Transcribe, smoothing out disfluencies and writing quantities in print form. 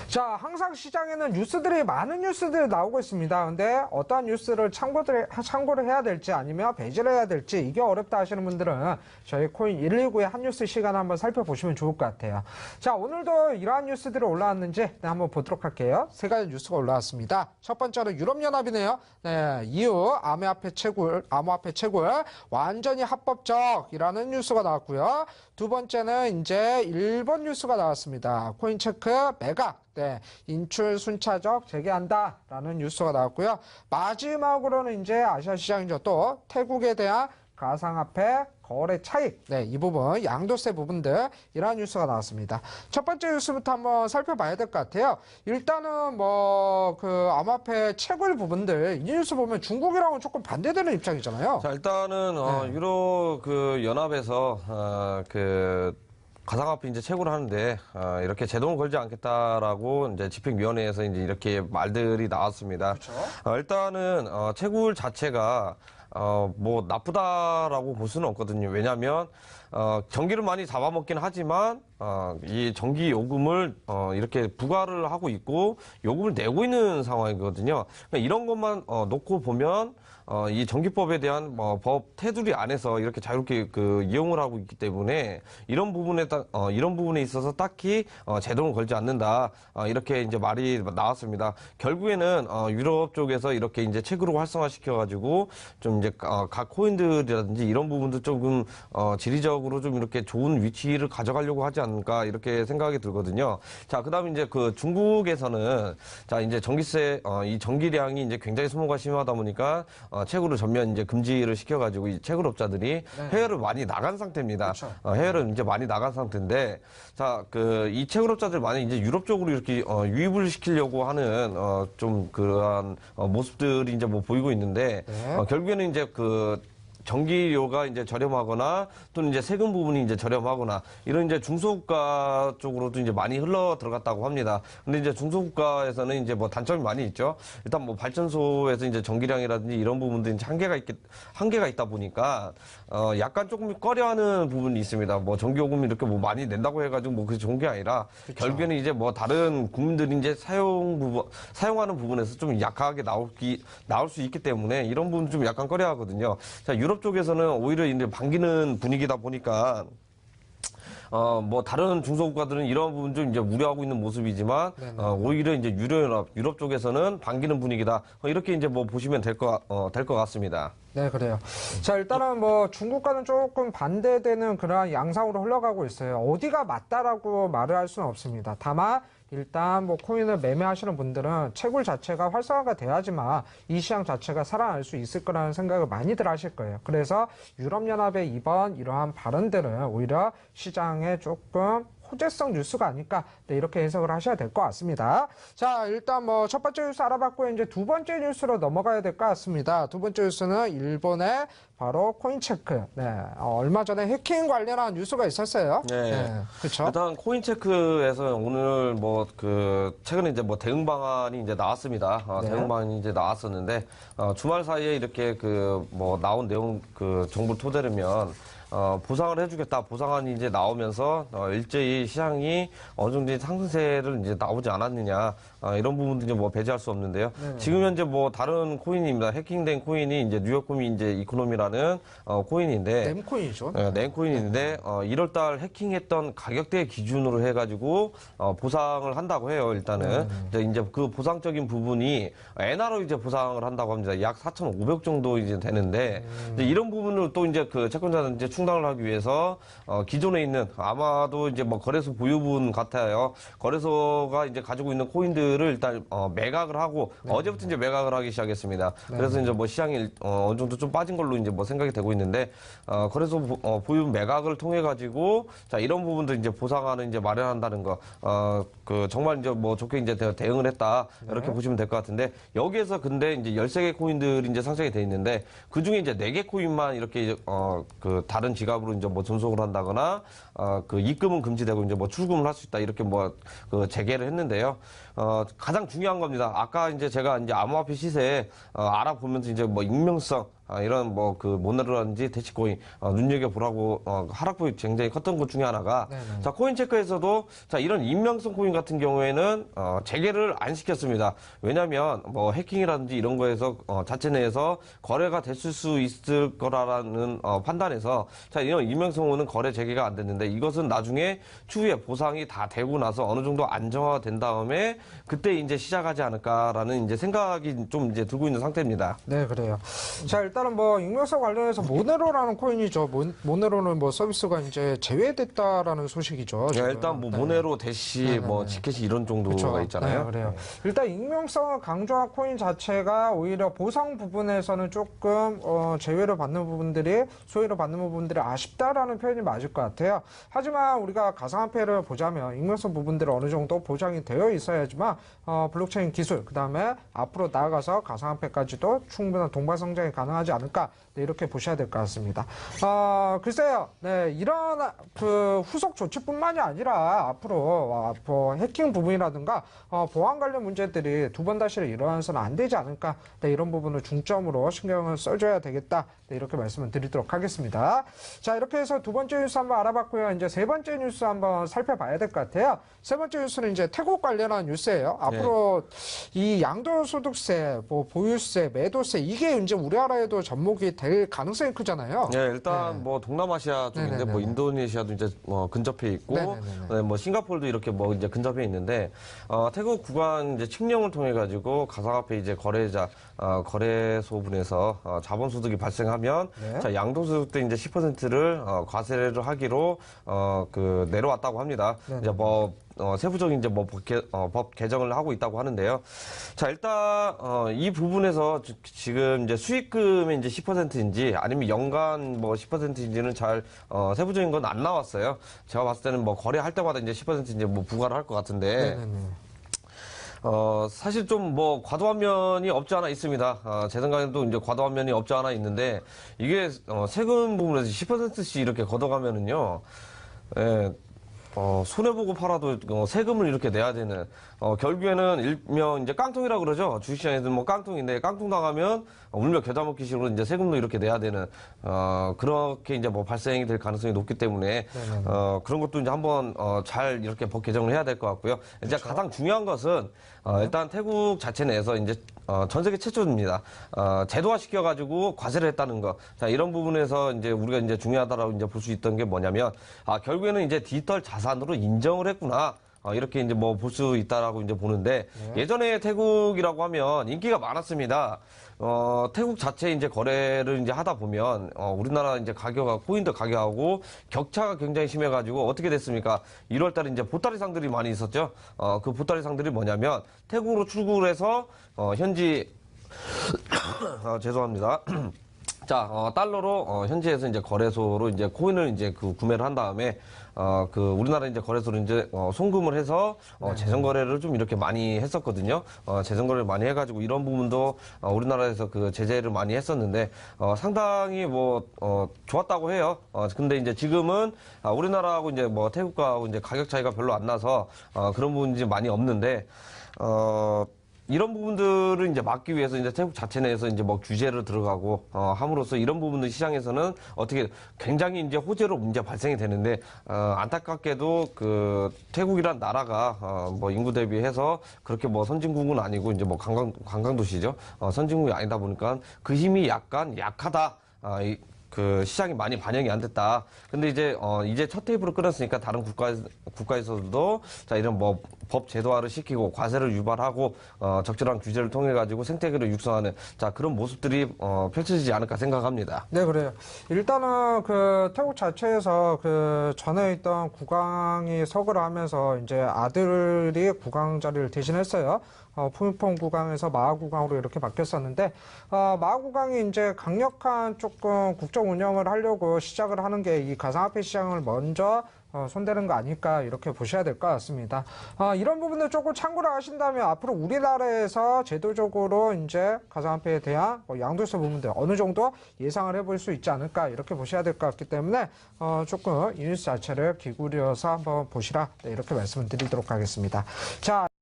자, 항상 시장에는 많은 뉴스들이 나오고 있습니다. 근데 어떠한 뉴스를 참고를 해야 될지 아니면 배제를 해야 될지 이게 어렵다 하시는 분들은 저희 코인 119의 한 뉴스 시간 한번 살펴보시면 좋을 것 같아요. 자, 오늘도 이러한 뉴스들이 올라왔는지 한번 보도록 할게요. 세 가지 뉴스가 올라왔습니다. 첫 번째는 유럽연합이네요. 네, EU 암호화폐 채굴 완전히 합법적이라는 뉴스가 나왔고요. 두 번째는 이제 일본 뉴스가 나왔습니다. 코인체크 매각. 네, 인출 순차적 재개한다라는 뉴스가 나왔고요. 마지막으로는 이제 아시아 시장이죠. 또 태국에 대한 가상화폐 거래 차익, 네, 이 부분 양도세 부분들 이러한 뉴스가 나왔습니다. 첫 번째 뉴스부터 한번 살펴봐야 될 것 같아요. 일단은 뭐 그 암호화폐 채굴 부분들 이 뉴스 보면 중국이랑은 조금 반대되는 입장이잖아요. 자, 일단은 네. 유럽 그 연합에서 가상화폐 이제 채굴을 하는데 이렇게 제동을 걸지 않겠다라고 이제 집행위원회에서 이제 이렇게 말들이 나왔습니다. 그렇죠. 일단은 채굴 자체가 뭐 나쁘다라고 볼 수는 없거든요. 왜냐하면 전기를 많이 잡아먹긴 하지만 이 전기 요금을 이렇게 부과를 하고 있고 요금을 내고 있는 상황이거든요. 그러니까 이런 것만 놓고 보면 이 전기법에 대한 법 테두리 안에서 이렇게 자유롭게 이용을 하고 있기 때문에 이런 부분에 있어서 딱히 제동을 걸지 않는다, 이렇게 이제 말이 나왔습니다. 결국에는 유럽 쪽에서 이렇게 이제 채굴을 활성화시켜가지고 좀 이제 각 코인들이라든지 이런 부분도 조금 지리적으로 좀 이렇게 좋은 위치를 가져가려고 하지 않을까 이렇게 생각이 들거든요. 자, 그다음에 이제 중국에서는 자 이제 전기세 이 전기량이 이제 굉장히 소모가 심하다 보니까 채굴을 전면 이제 금지를 시켜가지고 이 채굴업자들이 해외를 많이 나간 상태입니다. 그렇죠. 해외를 이제 많이 나간 상태인데, 자, 이 채굴업자들 만약 이제 유럽 쪽으로 이렇게 유입을 시키려고 하는 좀 그러한 모습들이 이제 뭐 보이고 있는데, 네. 결국에는 이제 전기료가 이제 저렴하거나 또는 이제 세금 부분이 이제 저렴하거나 이런 이제 중소국가 쪽으로도 이제 많이 흘러 들어갔다고 합니다. 근데 이제 중소국가에서는 이제 뭐 단점이 많이 있죠. 일단 뭐 발전소에서 이제 전기량이라든지 이런 부분들이 이제 한계가 있다 보니까 약간 조금 꺼려하는 부분이 있습니다. 뭐 전기요금 이렇게 뭐 많이 낸다고 해가지고 뭐 그게 좋은 게 아니라 그쵸. 결국에는 이제 뭐 다른 국민들이 이제 사용하는 부분에서 좀 약하게 나올 수 있기 때문에 이런 부분 좀 약간 꺼려하거든요. 자, 유럽 쪽에서는 오히려 이제 반기는 분위기다 보니까 뭐 다른 중소국가들은 이런 부분 좀 이제 우려하고 있는 모습이지만 오히려 이제 유럽 쪽에서는 반기는 분위기다. 이렇게 이제 뭐 보시면 될 것 같습니다. 네, 그래요. 자, 일단은 뭐 중국과는 조금 반대되는 그러한 양상으로 흘러가고 있어요. 어디가 맞다라고 말을 할 수는 없습니다. 다만 일단 뭐 코인을 매매하시는 분들은 채굴 자체가 활성화가 돼야지만 이 시장 자체가 살아날 수 있을 거라는 생각을 많이들 하실 거예요. 그래서 유럽연합의 이번 이러한 발언들은 오히려 시장에 조금 호재성 뉴스가 아닐까, 네, 이렇게 해석을 하셔야 될 것 같습니다. 자, 일단 뭐 첫 번째 뉴스 알아봤고 이제 두 번째 뉴스로 넘어가야 될 것 같습니다. 두 번째 뉴스는 일본의 바로 코인체크. 네, 얼마 전에 해킹 관련한 뉴스가 있었어요. 네. 그렇죠. 일단 코인체크에서 오늘 최근에 이제 대응 방안이 이제 나왔습니다. 네. 대응 방안이 이제 나왔었는데 주말 사이에 이렇게 나온 내용 정보를 토대로면 보상을 해주겠다. 보상안이 이제 나오면서 일제히 시장이 어느 정도 상승세를 이제 나오지 않았느냐, 이런 부분도 이제 배제할 수 없는데요. 지금 현재 다른 코인입니다. 해킹된 코인이 이제 뉴욕코인 이제 이코노미라는 코인인데, nem코인이죠. nem코인인데 1월달 해킹했던 가격대 기준으로 해가지고 보상을 한다고 해요. 일단은 이제 그 보상적인 부분이 엔화로 이제 보상을 한다고 합니다. 약 4,500 정도 이제 되는데, 이제 이런 부분을 또 이제 채권자는 이제 충당을 하기 위해서 기존에 있는 아마도 이제 거래소 보유분 같아요. 거래소가 이제 가지고 있는 코인들을 일단 매각을 하고 어제부터 이제 매각을 하기 시작했습니다. 그래서 이제 시장이 어느 정도 좀 빠진 걸로 이제 생각이 되고 있는데, 거래소 보유 매각을 통해 가지고 자 이런 부분들 이제 보상안을 이제 마련한다는 거, 정말 이제 좋게 이제 대응을 했다, 이렇게 보시면 될 것 같은데, 여기에서 근데 이제 13개 코인들이 이제 상장이 돼 있는데 그 중에 이제 4개 코인만 이렇게 다른 지갑으로 이제 전송을 한다거나 입금은 금지되고 이제 출금을 할 수 있다, 이렇게 재개를 했는데요. 가장 중요한 겁니다. 아까 이제 제가 이제 암호화폐 시세 알아보면서 이제 익명성, 이런 뭐 그 모네로라든지 대치코인 눈여겨보라고 하락폭이 굉장히 컸던 것 중에 하나가 네네. 자 코인체크에서도 자 이런 익명성 코인 같은 경우에는 재개를 안 시켰습니다. 왜냐하면 뭐 해킹이라든지 이런 거에서 자체 내에서 거래가 됐을 수 있을 거라는 판단에서 자 이런 익명성은 거래 재개가 안 됐는데 이것은 나중에 추후에 보상이 다 되고 나서 어느 정도 안정화된 다음에 그때 이제 시작하지 않을까라는 이제 생각이 좀 이제 들고 있는 상태입니다. 네, 그래요. 자, 일단은 뭐 익명성 관련해서 모네로라는 코인이죠. 모네로는 뭐 서비스가 이제 제외됐다라는 소식이죠. 네, 지금. 일단 뭐 네. 모네로, 대시, 뭐 지켓이 이런 정도가 그렇죠. 있잖아요. 네, 그래요. 일단 익명성을 강조한 코인 자체가 오히려 보상 부분에서는 조금 제외를 받는 부분들이 소외를 받는 부분들이 아쉽다라는 표현이 맞을 것 같아요. 하지만 우리가 가상화폐를 보자면 익명성 부분들이 어느 정도 보장이 되어 있어야지만 블록체인 기술 그다음에 앞으로 나아가서 가상화폐까지도 충분한 동반 성장이 가능하지 않을까 네, 이렇게 보셔야 될 것 같습니다. 글쎄요, 네, 이런 그 후속 조치뿐만이 아니라 앞으로 뭐 해킹 부분이라든가 보안 관련 문제들이 두 번 다시 일어나서는 안 되지 않을까 네, 이런 부분을 중점으로 신경을 써줘야 되겠다 네, 이렇게 말씀을 드리도록 하겠습니다. 자, 이렇게 해서 두 번째 뉴스 한번 알아봤고요. 이제 세 번째 뉴스 한번 살펴봐야 될 것 같아요. 세 번째 뉴스는 이제 태국 관련한 뉴스예요. 앞으로 이 양도소득세, 뭐 보유세, 매도세 이게 이제 우리나라에도 접목이 될 가능성이 크잖아요. 네, 일단 뭐 동남아시아 쪽인데 네네네네. 뭐 인도네시아도 이제 근접해 있고, 네네네네. 네, 뭐 싱가포르도 이렇게 뭐 이제 근접해 있는데 태국 구간 이제 칙령을 통해 가지고 가상화폐 이제 거래자 거래소분에서 자본소득이 발생하면 네. 자 양도소득 때 이제 10%를 과세를 하기로 그 내려왔다고 합니다. 네네. 이제 뭐 세부적인 이제 뭐 법 개정을 하고 있다고 하는데요. 자, 일단 이 부분에서 지금 이제 수익금의 이제 10%인지 아니면 연간 뭐 10%인지는 잘 세부적인 건 안 나왔어요. 제가 봤을 때는 뭐 거래할 때마다 이제 10% 이제 뭐 부과를 할 것 같은데. 네네네. 사실 좀 뭐 과도한 면이 없지 않아 있습니다. 제 생각에도 이제 과도한 면이 없지 않아 있는데 이게 세금 부분에서 10%씩 이렇게 걷어가면은요. 예, 손해보고 팔아도 세금을 이렇게 내야 되는, 결국에는 일명 이제 깡통이라고 그러죠. 주식시장에서는 뭐 깡통인데, 깡통 당하면 울며 겨자 먹기식으로 이제 세금도 이렇게 내야 되는, 그렇게 이제 뭐 발생이 될 가능성이 높기 때문에, 그런 것도 이제 한번, 잘 이렇게 법 개정을 해야 될 것 같고요. 이제 가장 중요한 것은, 일단 태국 자체 내에서 이제, 전 세계 최초입니다. 제도화 시켜가지고 과세를 했다는 거. 자, 이런 부분에서 이제 우리가 이제 중요하다라고 이제 볼 수 있던 게 뭐냐면, 결국에는 이제 디지털 자산으로 인정을 했구나. 이렇게 이제 뭐 볼 수 있다라고 이제 보는데, 예전에 태국이라고 하면 인기가 많았습니다. 태국 자체 이제 거래를 이제 하다 보면, 우리나라 이제 코인들 가격하고 격차가 굉장히 심해가지고 어떻게 됐습니까? 1월 달에 이제 보따리상들이 많이 있었죠. 그 보따리상들이 뭐냐면, 태국으로 출국을 해서, 현지, 죄송합니다. 자, 달러로, 현지에서 이제 거래소로 이제 코인을 이제 그 구매를 한 다음에, 우리나라 이제 거래소로 이제, 송금을 해서, 재정거래를 좀 이렇게 많이 했었거든요. 재정거래를 많이 해가지고 이런 부분도, 우리나라에서 그 제재를 많이 했었는데, 상당히 뭐, 좋았다고 해요. 근데 이제 지금은, 우리나라하고 이제 뭐 태국하고 이제 가격 차이가 별로 안 나서, 그런 부분이 많이 없는데, 이런 부분들을 이제 막기 위해서 이제 태국 자체 내에서 이제 뭐 규제를 들어가고 함으로써 이런 부분들 시장에서는 어떻게 굉장히 이제 호재로 문제 발생이 되는데 안타깝게도 그 태국이란 나라가 뭐 인구 대비해서 그렇게 뭐 선진국은 아니고 이제 뭐 관광 도시죠. 선진국이 아니다 보니까 그 힘이 약간 약하다. 그 시장이 많이 반영이 안 됐다. 근데 이제 첫 테이블을 끊었으니까 다른 국가에서도 자 이런 뭐 법 제도화를 시키고 과세를 유발하고 적절한 규제를 통해 가지고 생태계를 육성하는 자 그런 모습들이 펼쳐지지 않을까 생각합니다. 네, 그래요. 일단은 그 태국 자체에서 그 전에 있던 국왕이 서거를 하면서 이제 아들이 국왕 자리를 대신했어요. 푸미퐁 국왕에서 마하 국왕으로 이렇게 바뀌었었는데 마하 국왕이 이제 강력한 조금 국정 운영을 하려고 시작을 하는 게 이 가상화폐 시장을 먼저 손대는 거 아닐까 이렇게 보셔야 될 것 같습니다. 이런 부분들 조금 참고를 하신다면 앞으로 우리나라에서 제도적으로 이제 가상화폐에 대한 양도세 부분들 어느 정도 예상을 해볼 수 있지 않을까 이렇게 보셔야 될 것 같기 때문에 조금 이 뉴스 자체를 기울여서 한번 보시라 네, 이렇게 말씀을 드리도록 하겠습니다. 자.